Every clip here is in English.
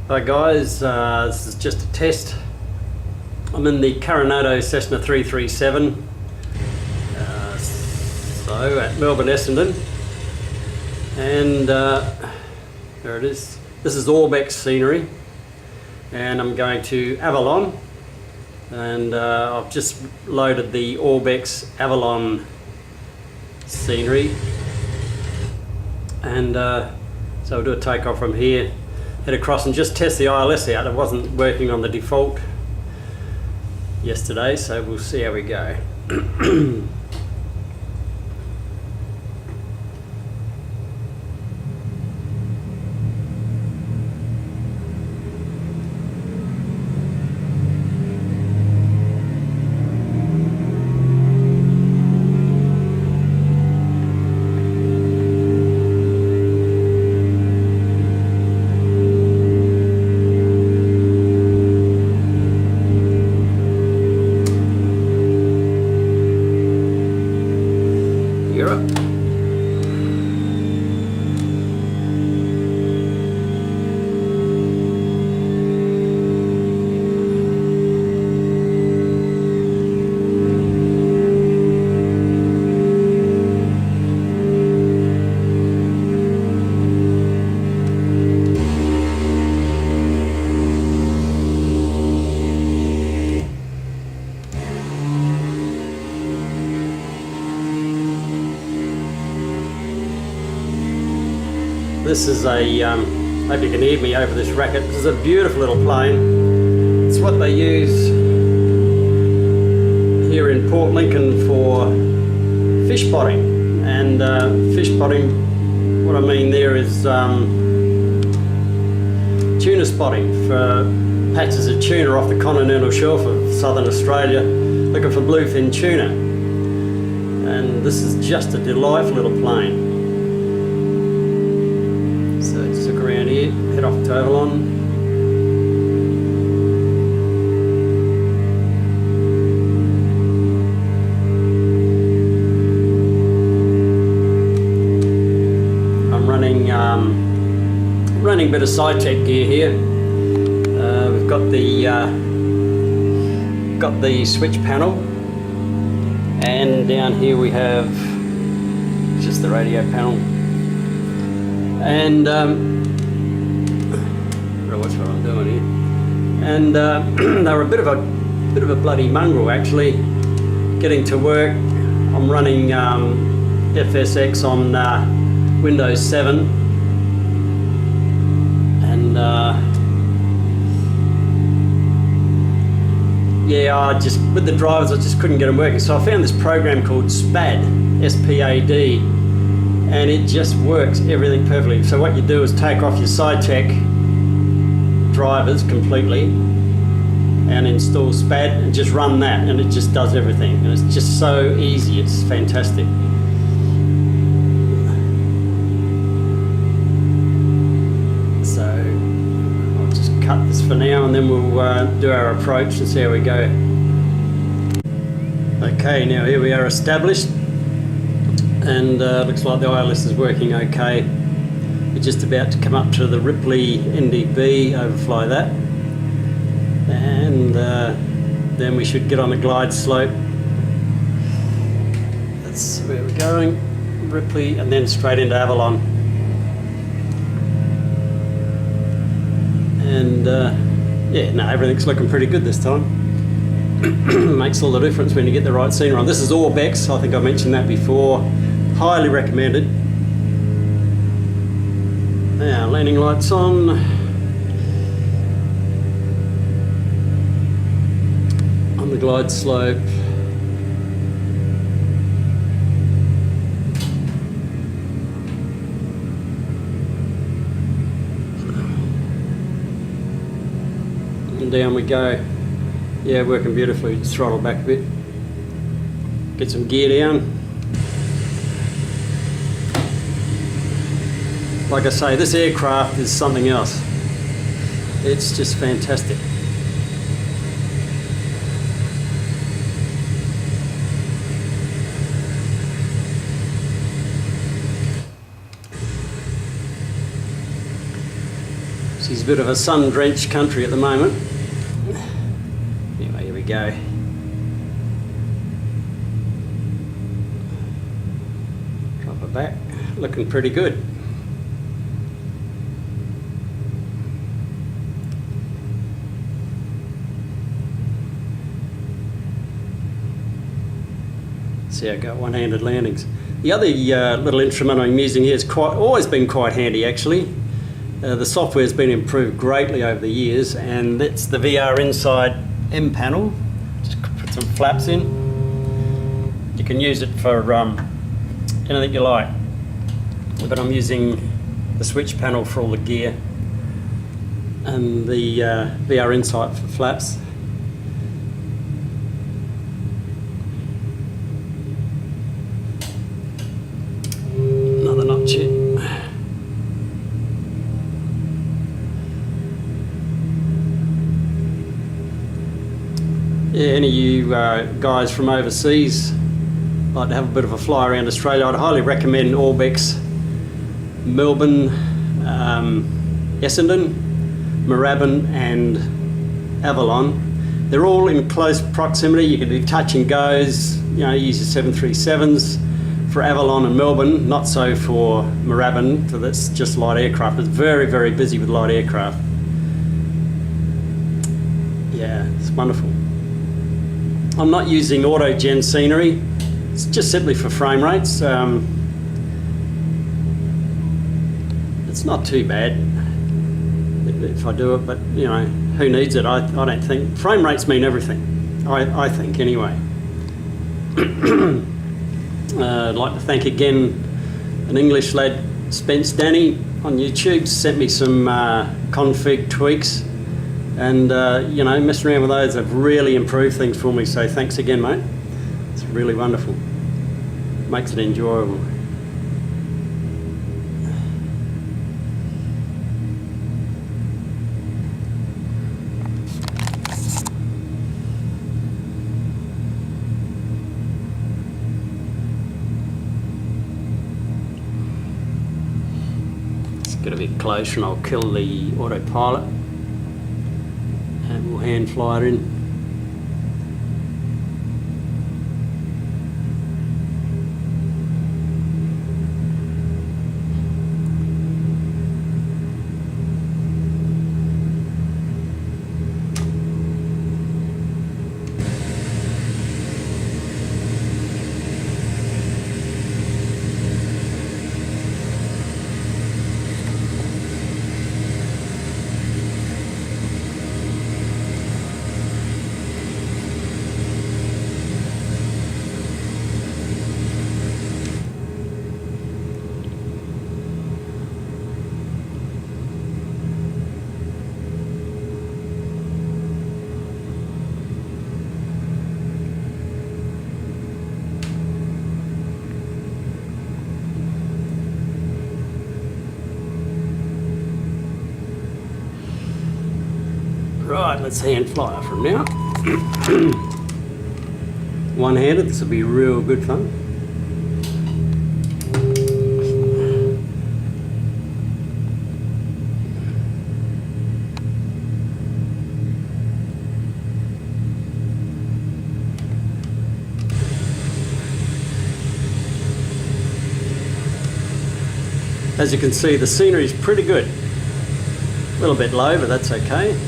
Hi guys, this is just a test. I'm in the Carenado Cessna337, so at Melbourne, Essenden, and there it is. This is Orbx scenery, and I'm going to Avalon, and I've just loaded the Orbx Avalon scenery, and so we'll do a takeoff from here, head across and just test the ILS out. It wasn't working on the default yesterday, so we'll see how we go. This is a, hope you can hear me over this racket. This is a beautiful little plane. It's what they use here in Port Lincoln for fish spotting. And fish spotting, what I mean there is tuna spotting for patches of tuna off the continental shelf of southern Australia, looking for bluefin tuna. And this is just a delightful little plane. Around here, head off to Avalon. I'm running a bit of side tech gear here. We've got the switch panel, and down here we have just the radio panel. And watch what I'm doing here. And they were a bit of a bloody mongrel actually. Getting to work, I'm running FSX on Windows 7, and yeah, I just with the drivers I just couldn't get them working. So I found this program called S.P.A.D, S.P.A.D, and it just works everything perfectly. So what you do is take off your side tech drivers completely and install S.P.A.D and just run that, and it just does everything, and it's just so easy. It's fantastic. So I'll just cut this for now, and then we'll do our approach and see how we go. Okay, now here we are established, and looks like the ILS is working okay. We're just about to come up to the Ripley NDB, overfly that, and then we should get on the glide slope. That's where we're going, Ripley, and then straight into Avalon. And yeah, no, everything's looking pretty good this time. Makes all the difference when you get the right scenery on. This is Orbx, I think I mentioned that before. Highly recommended. Now, landing lights on. On the glide slope. And down we go. Yeah, working beautifully. Just throttle back a bit. Get some gear down. Like I say, this aircraft is something else. It's just fantastic. She's a bit of a sun-drenched country at the moment. Anyway, here we go. Drop her back, looking pretty good. See, I got one-handed landings. The other little instrument I'm using here has always been quite handy actually. The software's been improved greatly over the years, and that's the VR Inside M panel. Just put some flaps in. You can use it for anything you like, but I'm using the switch panel for all the gear and the VR Insight for flaps. Another notch here. Yeah, any of you guys from overseas like to have a bit of a fly around Australia, I'd highly recommend Orbx, Melbourne, Essenden, Moorabbin and Avalon. They're all in close proximity. You can do touch and goes, you know, use your 737s for Avalon and Melbourne, not so for Moorabbin, so that's just light aircraft. It's very, very busy with light aircraft. Yeah, it's wonderful. I'm not using auto-gen scenery. It's just simply for frame rates. It's not too bad if I do it, but you know, who needs it? I don't think. Frame rates mean everything, I think anyway. I'd like to thank again an English lad, Spence Danny on YouTube, sent me some config tweaks, and you know, messing around with those have really improved things for me, so thanks again, mate. It's really wonderful. Makes it enjoyable. Let's get a bit closer and I'll kill the autopilot and we'll hand fly it in. Right, let's hand fly from now. One-handed, this will be real good fun. As you can see, the scenery is pretty good. A little bit low, but that's okay.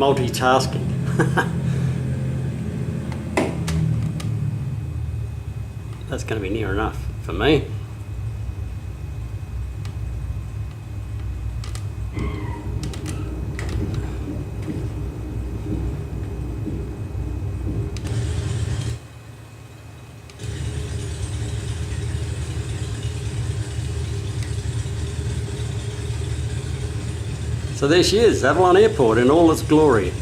multitasking. That's going to be near enough for me. So there she is, Avalon Airport in all its glory.